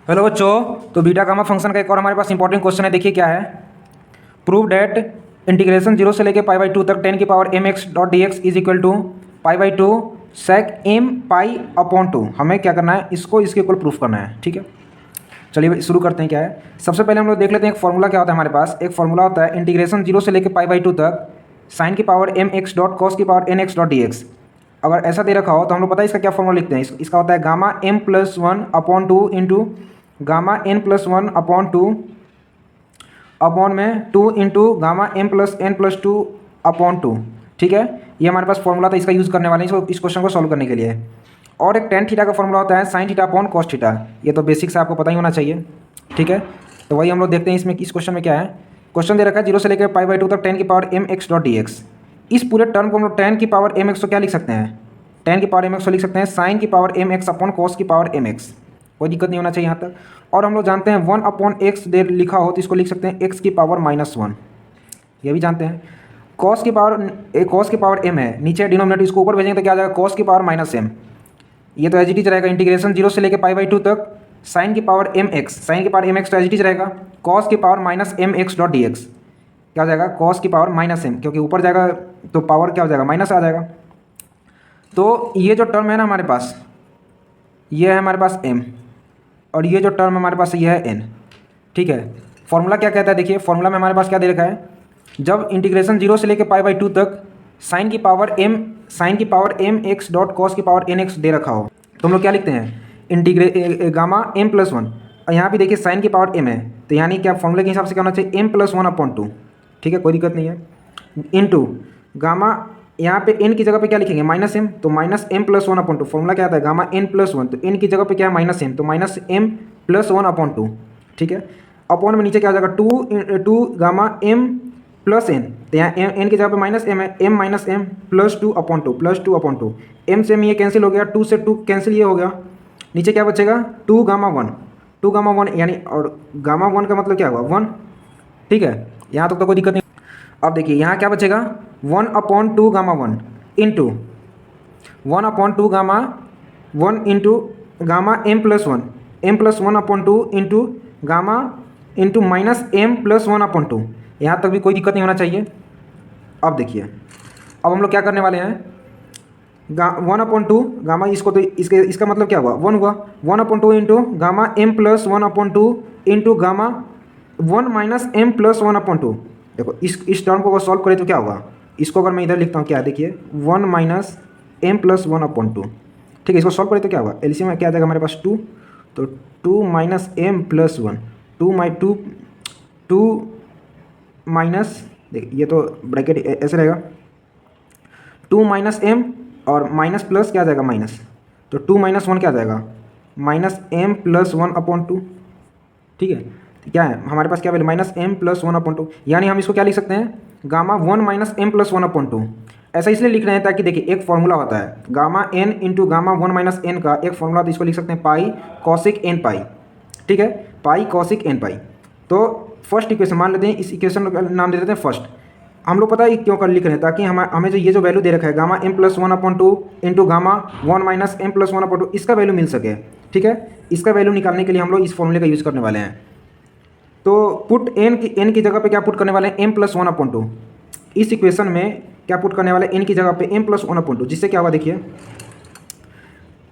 Hello बच्चों। तो beta gamma function का एक और हमारे पास इंपॉर्टेंट क्वेश्चन है। देखिए क्या है। प्रूव डेट इंटीग्रेशन जीरो से लेके पाई बाई टू तक 10 की power M x dot D X is equal to pi by two sec M pi upon two. हमें क्या करना है, इसको इसके इक्वल प्रूफ करना है। ठीक है, चलिए शुरू करते हैं। क्या है, सबसे पहले हम लोग देख लेते हैं एक फॉर्मूला क्या होता है। हमारे पास एक फॉर्मूला होता है इंटीग्रेशन जीरो से लेकर पाई बाई टू तक साइन की power M x dot cos की power n x dot D x. अगर ऐसा दे रखा हो तो हम लोग पता है इसका क्या फॉर्मूला लिखते हैं। इसका होता है gamma M plus one upon two into gamma n plus one upon two upon में two into gamma M plus n plus two upon two. ठीक है, ये हमारे पास फॉर्मूला था, इसका यूज़ करने वाले हैं इस क्वेश्चन को सॉल्व करने के लिए। और एक टेन थीटा का फॉर्मूला होता है sine theta upon cos theta. ये तो बेसिक से आपको पता ही होना चाहिए। ठीक है, तो वही हम लोग देखते हैं इसमें इस क्वेश्चन में क्या है। क्वेश्चन दे रखा है जीरो से लेकर पाई बाई टू तक 10 की power M x dot D X. इस पूरे टर्म को हम लोग 10 की पावर एम एक्स को क्या लिख सकते हैं, 10 की पावर एम एक्स को लिख सकते हैं साइन की power M X upon cos की पावर एम एक्स। कोई दिक्कत नहीं होना चाहिए यहाँ तक। और हम लोग जानते हैं वन अपॉन एक्स दे लिखा हो तो इसको लिख सकते हैं एक्स की पावर माइनस वन। ये भी जानते हैं। कॉस की पावर एम है, नीचे डिनोमिनेटर इसको ऊपर भेजेंगे तो क्या आ जाएगा, कॉस की पावर माइनस एम। ये तो एज इट इज रहेगा। इंटीग्रेशन जीरो से लेकर पाई बाई टू तक साइन की पावर एम एक्स, साइन की पावर एम एक्स तो एज इट इज रहेगा। कॉस की power minus M x dot D X क्या हो जाएगा, कॉस की पावर माइनस एम, क्योंकि ऊपर जाएगा तो पावर क्या हो जाएगा, माइनस आ जाएगा। तो ये जो टर्म है ना हमारे पास, ये है हमारे पास m, और ये जो टर्म हमारे पास ये है n। ठीक है, फॉर्मूला क्या कहता है, देखिए फॉर्मूला में हमारे पास क्या दे रखा है। जब इंटीग्रेशन जीरो से लेकर पाई बाई टू तक साइन की power m x dot cos की पावर n एक्स दे रखा हो तो हम लोग क्या लिखते हैं, गामा m प्लस वन। और यहाँ भी देखिए साइन की पावर m है, तो यानी क्या फॉर्मूले के हिसाब से क्या होना चाहिए, m plus one upon two. ठीक है, कोई दिक्कत नहीं है। इंटू गामा, यहाँ पे n की जगह पे क्या लिखेंगे, माइनस एम, तो minus M plus one upon two. Formula क्या आता है, गामा n प्लस वन, तो n की जगह पे क्या है, माइनस एम, तो minus M plus one upon two. ठीक है, अपॉन में नीचे क्या हो जाएगा, two gamma m plus n, तो यहाँ n की जगह पे माइनस एम है, m minus M plus two upon two, plus two upon to. m से m ये कैंसिल हो गया, टू से टू कैंसिल ये हो गया, नीचे क्या बचेगा, टू गामा वन यानी, और गामा वन का मतलब क्या हुआ, वन। ठीक है, यहाँ तक तो कोई दिक्कत नहीं। अब देखिए यहाँ क्या बचेगा, one upon two gamma one into one upon two gamma one into gamma M plus one upon two into gamma into minus M plus one upon two. यहाँ तक भी कोई दिक्कत नहीं होना चाहिए। अब देखिए, अब हम लोग क्या करने वाले हैं, वन अपॉन टू गामा, इसको तो इसका मतलब क्या हुआ, वन हुआ, one upon two into gamma M plus one upon two into gamma one minus M plus one upon two. देखो इस टर्म को अगर सॉल्व करें तो क्या होगा, इसको अगर मैं इधर लिखता हूँ, क्या देखिए, one minus M plus one upon two. ठीक है, इसको सॉल्व करें तो क्या होगा, एलसीएम में क्या आ जाएगा हमारे पास, टू, तो two minus M plus one, two minus, देखिए ये तो ब्रैकेट ऐसे रहेगा, टू माइनस एम और माइनस प्लस क्या आ जाएगा, माइनस, तो टू माइनस वन क्या आ जाएगा, minus M plus one upon two. ठीक है, क्या है हमारे पास, क्या value, minus M plus one upon two. यानी हम इसको क्या लिख सकते हैं, gamma one minus M plus one upon two. ऐसा इसलिए लिख रहे हैं ताकि देखिए एक फॉर्मूला होता है gamma N into gamma one minus N का एक फॉर्मूला, तो इसको लिख सकते हैं पाई कॉसिक एन पाई। ठीक है, पाई कॉसिक एन पाई। तो फर्स्ट इक्वेशन मान लेते हैं, इस इक्वेशन का नाम दे देते हैं फर्स्ट। हम लोग पता है क्यों कर लिख रहे हैं, ताकि हमें जो ये जो वैल्यू दे रखा है gamma M plus one upon two into gamma one minus M plus one upon two, इसका वैल्यू मिल सके। ठीक है, इसका वैल्यू निकालने के लिए हम लोग इस फॉर्मूले का यूज़ करने वाले हैं। तो पुट n की जगह पे क्या पुट करने वाले हैं, m plus one upon to. इस इक्वेशन में क्या पुट करने वाले हैं, n की जगह पे m plus one upon to, जिससे क्या हुआ, देखिए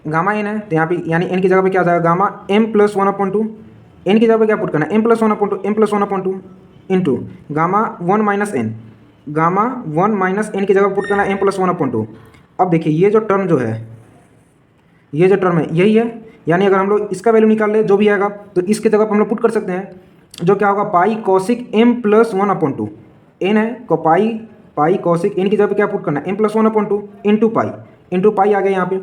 गामा n है तो यहाँ पे यानी n की जगह पे क्या आ जाएगा, gamma m plus one upon to. n की जगह पे क्या पुट करना है, m plus one upon to, m plus one upon two into gamma one minus n, gamma one minus n की जगह पुट करना है m plus one upon to. अब देखिए ये जो टर्म जो है, ये जो टर्म है यही है, यानी अगर हम लोग इसका वैल्यू निकाल ले जो भी आएगा तो इसके जगह पर हम लोग पुट कर सकते हैं, जो क्या होगा, pi cosec m plus one upon two. N है तो पाई कॉसिक एन की जगह पे क्या पुट करना है, m plus one upon two into pi आ गया यहाँ पे।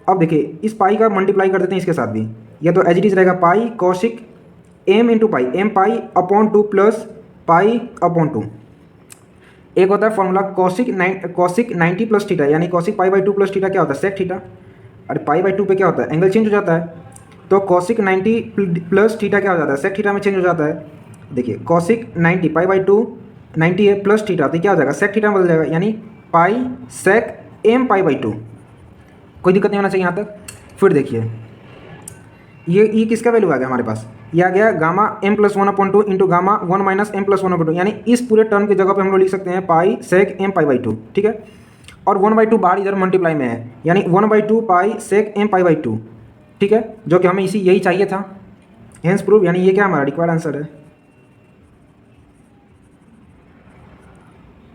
अब देखिए इस पाई का मल्टीप्लाई कर देते हैं इसके साथ भी, यह तो एज इट इज रहेगा pi cosec m into pi, m pi upon two plus pi upon two. एक होता है फॉर्मूला कॉसिक 90 प्लस थीटा, यानी cosec pi by two plus theta क्या होता है, सेक थीटा। अरे पाई बाई टू पे क्या होता है, एंगल चेंज हो जाता है, तो कॉसिक 90 प्लस थीटा क्या हो जाता है, सेक थीटा में चेंज हो जाता है। देखिए कॉसिक 90 पाई बाई टू 90 है प्लस थीटा, तो क्या हो जाएगा, सेक थीटा में बदल जाएगा, यानी पाई सेक एम पाई बाई टू। कोई दिक्कत नहीं होना चाहिए यहाँ तक। फिर देखिए ये किसका वैल्यू आ गया हमारे पास, ये आ गया gamma m plus 1/2 into gamma 1 minus m plus 1/2, यानी इस पूरे टर्म की जगह पे हम लोग लिख सकते हैं पाई सेक m पाई बाई 2, ठीक है। और 1/2 बाहर इधर मल्टीप्लाई में है, यानी 1/2 पाई सेक m पाई बाई 2, ठीक है, जो कि हमें यही चाहिए था। हेंस प्रूव, यानी ये क्या हमारा रिक्वायर्ड आंसर है।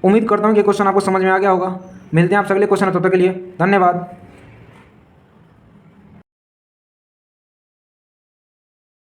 उम्मीद करता हूँ कि क्वेश्चन आपको समझ में आ गया होगा। मिलते हैं आपसे अगले क्वेश्चन, तब तक के लिए धन्यवाद।